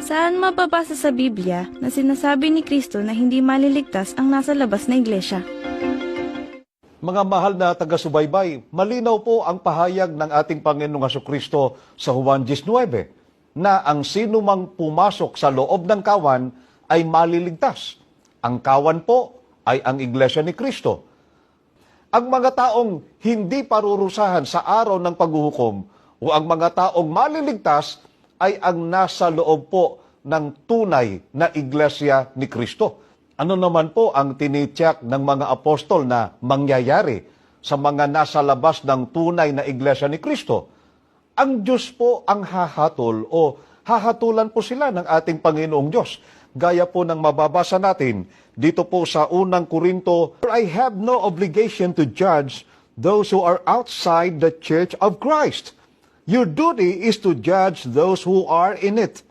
Saan mababasa sa Biblia na sinasabi ni Kristo na hindi maliligtas ang nasa labas na iglesia? Mga mahal na taga-subaybay, malinaw po ang pahayag ng ating Panginoong Hesukristo sa Juan 19 na ang sino mang pumasok sa loob ng kawan ay maliligtas. Ang kawan po ay ang iglesia ni Kristo. Ang mga taong hindi parurusahan sa araw ng paghuhukom o ang mga taong maliligtas ay ang nasa loob po ng tunay na iglesia ni Kristo. Ano naman po ang tinitiyak ng mga apostol na mangyayari sa mga nasa labas ng tunay na iglesia ni Kristo? Ang Diyos po ang hahatol o hahatulan po sila ng ating Panginoong Diyos. Gaya po ng mababasa natin dito po sa unang Korinto, I have no obligation to judge those who are outside the church of Christ. Your duty is to judge those who are in it.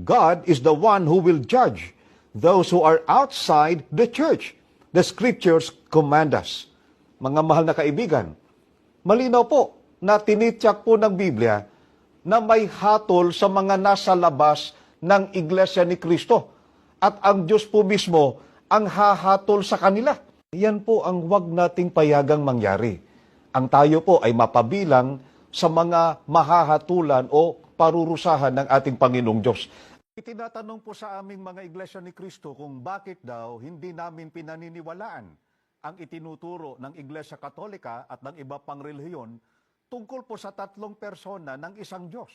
God is the one who will judge those who are outside the church. The scriptures command us. Mga mahal na kaibigan, malinaw po na tinityak po ng Biblia na may hatol sa mga nasa labas ng iglesia ni Kristo. At ang Diyos po mismo ang hahatol sa kanila. Yan po ang huwag nating payagang mangyari. Ang tayo po ay mapabilang sa mga mahahatulan o parurusahan ng ating Panginoong Diyos. Itinatanong po sa aming mga iglesia ni Kristo kung bakit daw hindi namin pinaniniwalaan ang itinuturo ng Iglesia Katolika at ng iba pang relihiyon tungkol po sa tatlong persona ng isang Diyos.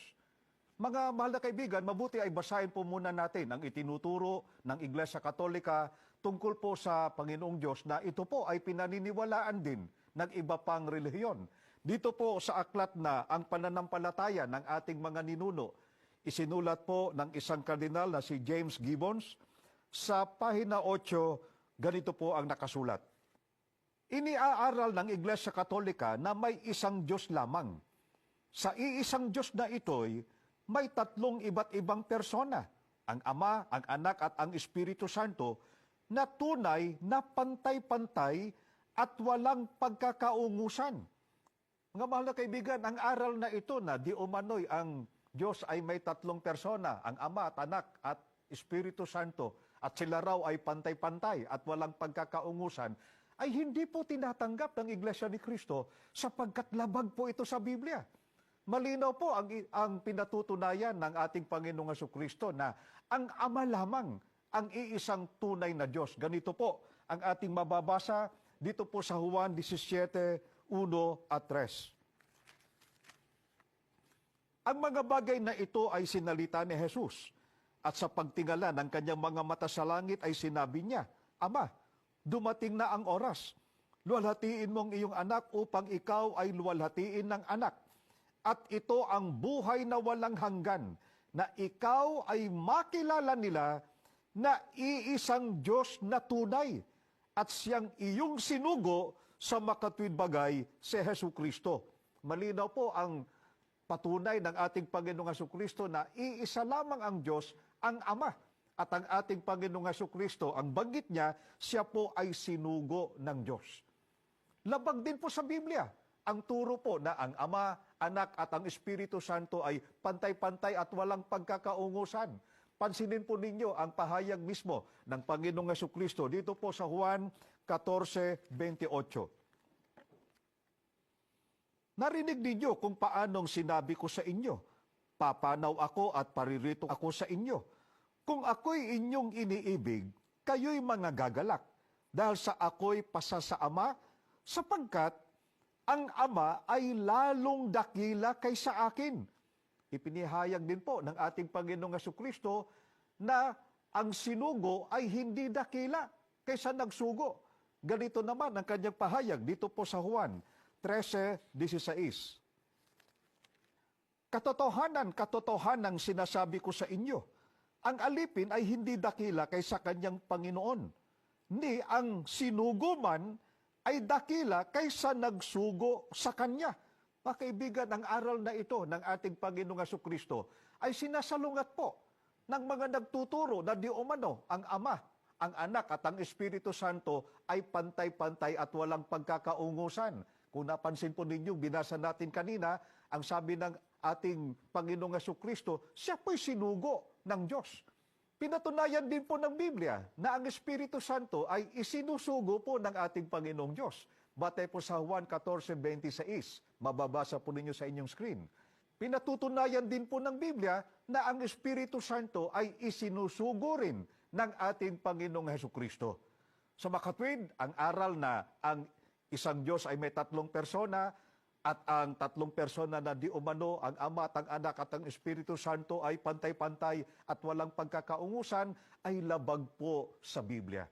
Mga mahal na kaibigan, mabuti ay basahin po muna natin ang itinuturo ng Iglesia Katolika tungkol po sa Panginoong Diyos na ito po ay pinaniniwalaan din ng iba pang relihiyon. Dito po sa aklat na ang pananampalataya ng ating mga ninuno, isinulat po ng isang kardinal na si James Gibbons. Sa pahina 8, ganito po ang nakasulat. Iniaaral ng Iglesia Katolika na may isang Diyos lamang. Sa iisang Diyos na ito'y may tatlong iba't ibang persona, ang Ama, ang Anak at ang Espiritu Santo, na tunay na pantay-pantay at walang pagkakaungusan. Mga mahal na kaibigan, ang aral na ito na di umano'y ang Diyos ay may tatlong persona, ang Ama at Anak at Espiritu Santo, at sila raw ay pantay-pantay at walang pagkakaungusan, ay hindi po tinatanggap ng Iglesia ni Kristo sapagkat labag po ito sa Biblia. Malinaw po ang pinatutunayan ng ating Panginoong Hesukristo na ang Ama lamang ang iisang tunay na Diyos. Ganito po ang ating mababasa dito po sa Juan 17:1 at 3. Ang mga bagay na ito ay sinalita ni Jesus, at sa pagtingala ng kanyang mga mata sa langit ay sinabi niya, Ama, dumating na ang oras. Luwalhatiin mong iyong anak upang ikaw ay luwalhatiin ng anak. At ito ang buhay na walang hanggan, na ikaw ay makilala nila na iisang Diyos na tunay, at siyang iyong sinugo sa makatwid bagay si Hesukristo. Malinaw po ang patunay ng ating Panginoong Hesukristo na iisa lamang ang Diyos, ang Ama. At ang ating Panginoong Hesukristo, ang banggit niya, siya po ay sinugo ng Diyos. Labag din po sa Biblia ang turo po na ang Ama, Anak at ang Espiritu Santo ay pantay-pantay at walang pagkakaungusan. Pansinin po ninyo ang pahayag mismo ng Panginoong Hesukristo dito po sa Juan 14:28. Narinig ninyo kung paanong sinabi ko sa inyo, papanaw ako at paririto ako sa inyo. Kung ako'y inyong iniibig, kayo'y mga gagalak, dahil sa ako'y pasa sa Ama, sapagkat ang Ama ay lalong dakila kaysa akin. Ipinihayag din po ng ating Panginoong Hesukristo na ang sinugo ay hindi dakila kaysa nagsugo. Ganito naman ang kanyang pahayag dito po sa Juan 13:16. Katotohanan sinasabi ko sa inyo, ang alipin ay hindi dakila kaysa kanyang Panginoon. Ni ang sinugo man ay dakila kaysa nagsugo sa kanya. Mga kaibigan, ang aral na ito ng ating Panginoong Hesukristo ay sinasalungat po ng mga nagtuturo na di umano ang Ama, ang Anak at ang Espiritu Santo ay pantay-pantay at walang pagkakaungusan. Kung napansin po ninyo, binasa natin kanina, ang sabi ng ating Panginoong Jesucristo, siya po'y sinugo ng Diyos. Pinatunayan din po ng Biblia na ang Espiritu Santo ay isinusugo po ng ating Panginoong Diyos. Batay po sa Juan 14:26, mababasa po ninyo sa inyong screen. Pinatutunayan din po ng Biblia na ang Espiritu Santo ay isinusugo rin ng ating Panginoong Jesucristo. Sa makatwid, ang aral na ang isang Diyos ay may tatlong persona at ang tatlong persona na di umano, ang Ama at ang Anak at ang Espiritu Santo ay pantay-pantay at walang pagkakaungusan ay labag po sa Biblia.